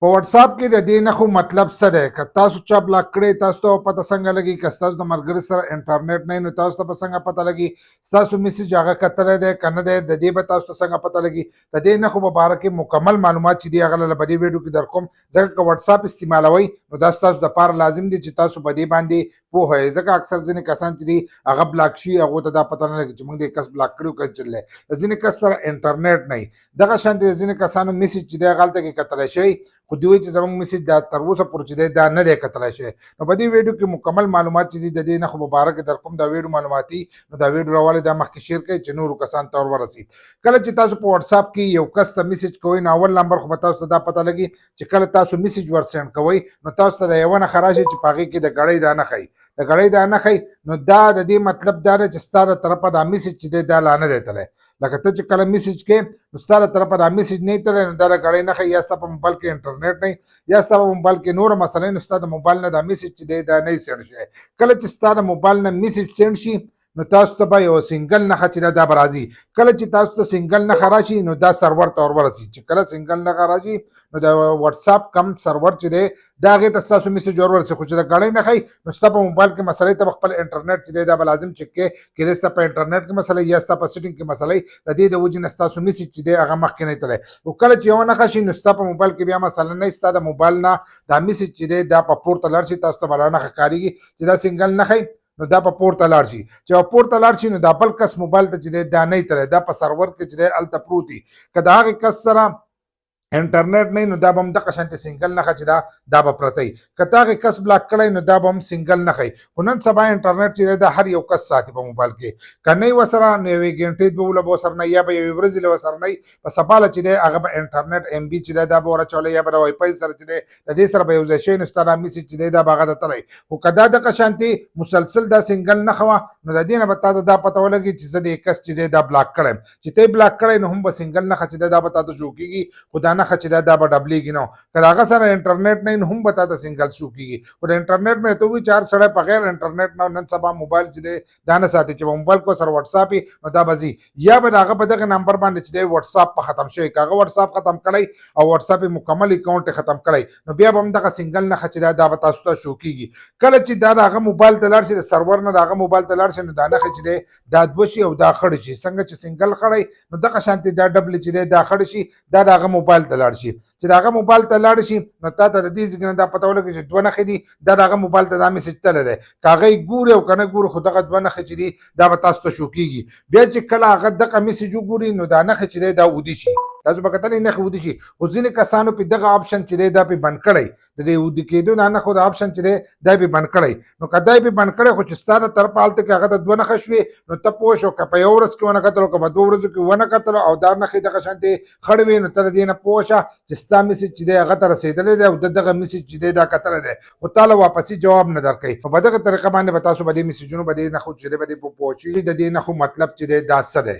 په واتس اپ کې د دې نښو مطلب څه دی؟ که تاسو چا بلاک کړی تاسو ته پته څنګه لګي؟ که ستاسو د ملګري سره انټرنیټ نه وي نو تاسو ته به څنګه پته لګي؟ ستاسو میسج هغه کتلی دی که نه دی د دې به تاسو ته څنګه پته لګي؟ د دې نښو په باره کې مکمل معلومات چې دي هغه له په دې ویډیو کې در کوم، ځکه که واتس اپ استعمالوئ نو دا ستاسو دپاره لازم دی چې تاسو په دې باندې پوهه یې، ځکه اکثر ځینې کسان چې دي هغه بلاک شي هغو ته دا پته نه لګي چې موږ دې کس بلاک کړي که چل دی. د ځینې کس سره انټرنیټ نه وي دغه شانتې د ځینې کسانو میسج چې دی هغه هلته کې کتلی شوی، خو دوی وایي چې زموږ میسج دا تر اوسه پورې چې دی دا نه دی کتلی شوی. نو په دې ویډیو کې مکمل معلومات چې دي د دې نښو په باره کې در کوم. دا ویډیو معلوماتي، نو دا ویډیو راولئ دا مخکې شیر کړئ چې نورو کسانو ته ور ورسي. کله چې تاسو په واتس اپ کې یو کس ته میسج کوئ نو اول نمبر خو به تاسو ته دا پته لګي چې کله تاسو میسج ور سینډ کوئ نو تاسو ته د یوه نښه راشي چې په هغې کې د ګړۍ دا نښه وي. د ګړۍ دا نښه نو دا د دې مطلب دا دی چې ستا د طرفه دا میسج چې دی دا لا نه دی تللی. لکه ته چې کله میسج کې نو ستا د طرفه دا میسج نه وي تللی نو دا د ګړۍ نښه یا ستا په موبایل کې انټرنیټ نه وي یا ستا په موبایل کې نوره مسله نو ستا د موبایل نه دا میسج چې دی دا نه وي سینډ شوی. کله چې ستا د موبایل نه میسج سینډ شي نو تاسو ته به یو سنگل نښه چې دا به راځي. کله چې تاسو ته سنگل نښه راشي نو دا سرور ته ور ورسي. چې کله سنگل نښه راشي نو د واتس اپ کم سرور چې دی دا هغې ته ستاسو میسج ور ورسي. خو چې د ګړۍ نښه نو ستا په موبایل کې مسلې ته به خپل انټرنیټ چې دی دا به لازم چک کې کیدای ستا په انټرنیټ کې مسله یا ستا په سیټینګ کې مسله د دې د وجې نه ستاسو میسج چې دی هغه مخکې نه تللی. خو کله چې یوه نښه شي نو ستا په موبایل کې بیا مثلا نه ستا د موبایل نه دا میسج چې دی دا په پورته لاړ شي. تاسو ته به دا نښه ښکارېږي چې دا سنګل نښه نو دا په پورته لاړ شي. چې پورته لاړ شي نو دا بل کس موبایل ته چې دی دا نه تللی، دا په سرور کې چې دی هلته پروت وي. که د هغې کس سره انټرنیټ نه نو دا به هم دغه شانتې سنګل نښه چې دا به پرته وي. که ته هغې کس بلاک کړی نو دا به هم سنګل نښه وي. خو نن سبا انټرنیټ چې دی دا هر یو کس ساتي په موبایل کې. که نه وي ورسره نو یوې ګنټې دوه له به ورسره نه یا به یوې ورځې له ورسره نه وي په سبا له چې دی هغه به انټرنیټ ایم بي چې دی دا به ور اچولی یا به د وائی فای سره چې دی د دې سره به یو ځای شوی نو ستا دا میسج چې دی دا به هغه ته تللی. خو که دا دغه شانتې مسلسل دا سنګل نښه وه نو د دې نه به تا ته دا پته ولګي چې زه د کس چې دی دا بلاک کړی یم. چې ته یې بلاک کړی نو هم به سنګل نښه چې دی دا به تا ته شو کېږي. خو دا نښه چې دا به ډبلیږي نه. که د هغه سره انټرنیټ نه وي نو هم به تا ته سنګل شو کېږي. خو د انټرنیټ نه ته ووایي چې هر سړی په غیر انټرنیټ نه نن سبا موبایل چې دی دا نه ساتي. چې په موبایل کو سره واتس اپ نو دا به ځي یا به د هغه په دغه نمبر باندې چې دی واتس اپ په ختم شوی. که هغه واتس اپ ختم کړی او واتس اپ مکمل اکاؤنٹ ختم کړی نو بیا به هم دغه سنګل نښه چې دا به تاسو ته شو کېږي. کله چې دا د هغه موبایل ته لاړ شي د سرور نه د هغه موبایل ته لاړ شي نو دا نښه چې دی دا دوه شي او دا خړ شي. څنګه چې سنګل خړی نو دغه شانتې دا ډبل چې دی دا خړ شي دا د هغه موبایل ته لاړ شي. چې د هغه موبایل ته لاړ شي نو تا ته د دې ځای نه دا پته ولګي چې دوه نښې دي دا د هغه موبایل ته دا میسج تللی دی. که هغه یې ګوري او که نه ګوري خو دغه دوه نښې چې دي دا به تاسو ته شو کېږي. بیا چې کله هغه دغه میسج وګوري نو دا نښې چې دی دا ودي شي. تاسو به کتلی نښې ودي شي. خو ځینې کسانو پې دغه آپشن چې دی دا پې بند کړی د دې ودي کېدو دا نښو د آپشن چې دی دا پې بند کړی. نو که دا یې پې بند کړی خو چې ستا د طرفه هلته کې هغه ته دوه نښه شوې نو ته پوه شو که په یو ورځ کې ونه کتلو که په دوه ورځو کې ونه کتلو او دا نښې دغه شانتې خړ وې نو ته د دې نه پوه شه چې ستا میسج چې دی هغه ته رسېدلی دی او د دغه میسج چې دی دا کتلی دی خو تا له واپسي جواب نه درکوي. په دغه طریقه باندې به تاسو به دې میسجونو به دې نښو چې دی به دې پوه شي د دې نښو مطلب چې دی دا څه دی.